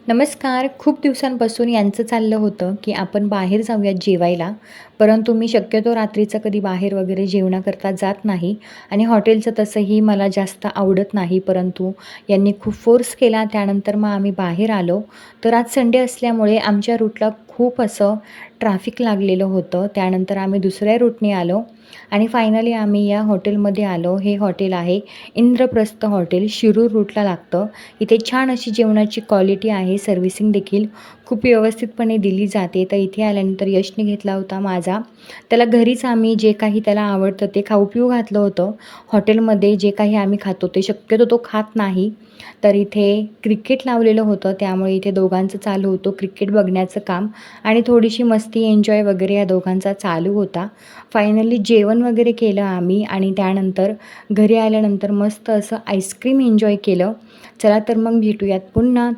नमस्कार. खूप दिवसांपासून यांचं चाललं होतं, की आपण बाहेर जाऊयात जेवायला. परंतु मी शक्यतो रात्रीचं कधी बाहेर वगैरे जेवणाकरता जात नाही आणि हॉटेलचं तसंही मला जास्त आवडत नाही. परंतु यांनी खूप फोर्स केला. त्यानंतर मग आम्ही बाहेर आलो. तर आज संडे असल्यामुळे आमच्या रूटला खूप असं ट्रॅफिक लागलेलं होतं. त्यानंतर आम्ही दुसऱ्या रूटने आलो आणि फायनली आम्ही या हॉटेलमध्ये आलो. हे हॉटेल आहे इंद्रप्रस्थ हॉटेल, शिरूर रूटला लागतं. इथे छान अशी जेवणाची क्वालिटी आहे. सर्व्हिसिंग देखील खूप व्यवस्थितपणे दिली जाते. तर इथे आल्यानंतर यशने घेतला होता माझा. त्याला घरीच आम्ही जे काही त्याला आवडतं ते खाऊ-पिऊ घातलं होतं. हॉटेलमध्ये जे काही आम्ही खातो ते शक्यतो तो खात नाही. तर इथे क्रिकेट लावलेलं होतं, त्यामुळे इथे दोघांचं चालू होतं क्रिकेट बघण्याचं काम आणि थोडीशी मस्ती, एन्जॉय वगैरे या दोघांचा चालू होता. फायनली जेवण वगैरे केलं आम्ही आणि त्यानंतर घरी आल्यानंतर मस्त असं आईस्क्रीम एन्जॉय केलं. चला तर मग भेटूयात पुन्हा.